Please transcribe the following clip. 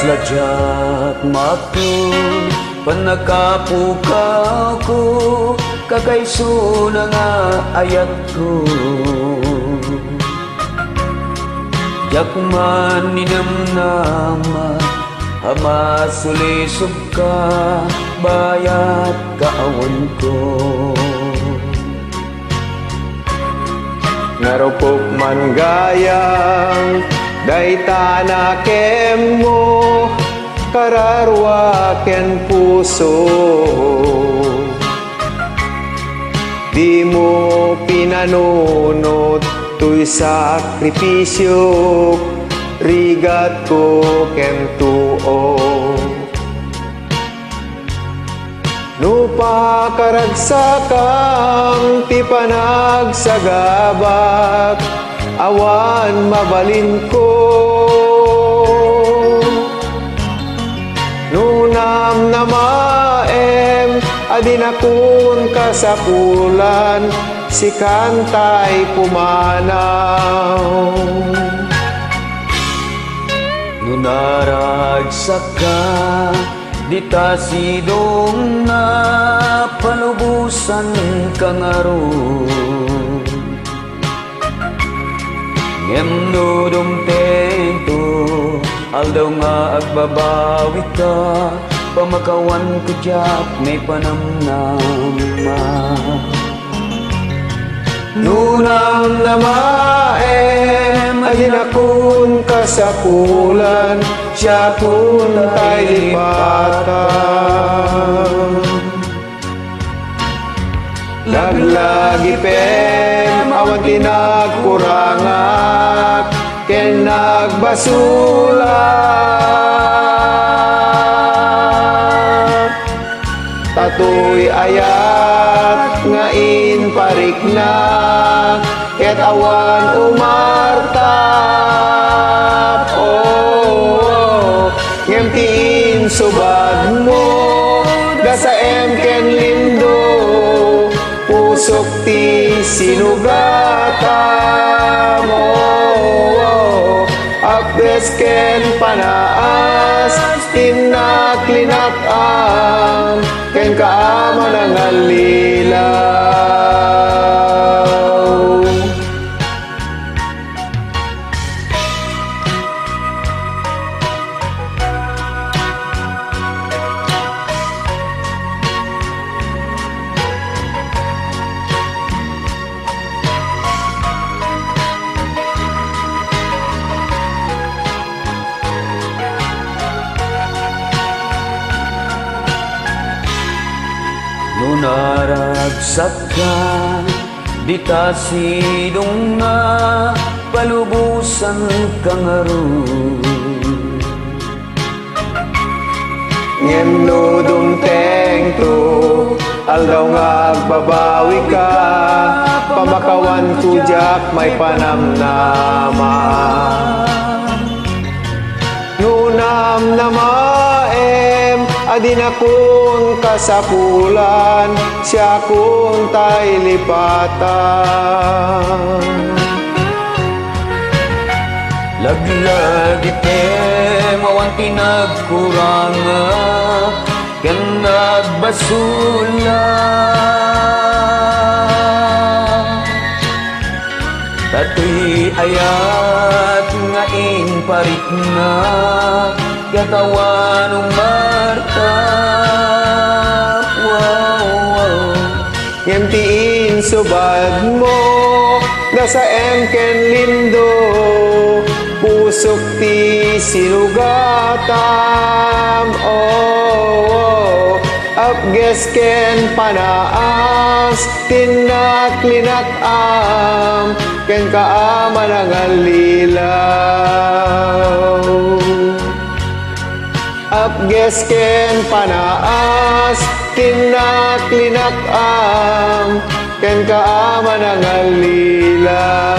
Slajak makun panakapukaw ko kakaiso na nga ayat ko. Jakman ninamnama ama sulisog ka bayat kaawon ko. Narupok man gayang dayta na kem mo kararwa ken puso. Di mo pinanunot tuy sakripisyo rigat ko ken tuo. Nupa karagsakam ti panagsagabak awan mabalin ko. Nunam na maem adinakun kasapulan si kantay pumanaw. Nunaragsak ka dita sidong na palubusan kang aron. Ngem no dumteng to aldaw nga agbabawi ka pamakawan ko jak may panamnama. Nunam na maem adinakun kasapulan siya kun tay lipatan. Laglagi pem awan tinagkurangak ken nagbasulat. Tatoy ayat nga in parikna ket awan umartap. Oh, ngemtiin subad mo dasaem ken lindo pusok ti sinugatam. Oh, apdes ken panaas tinaklinat-am ken kaama ng alilaw. Nunaragsak ka dita sidong na palubusan kang aron. Ngem no dumteng to aldaw nga agbabawi ka pamakawan kujak may panamnama. Nunam na maem adinakun kasapulan siya kun tay lipatan. Laglagi tem awan tinagkuranga ken nagbasulat. Tatoy ayat nga in parikna katawan umartap. Wow. Ngemtiin subad mo dasaem ken lindo pusok ti sinugatam. Oh, apges ken panaas tinaklinat-am ken kaama ng alilaw. Apges ken panaas tinaklinat-am ken kaama ng alilaw.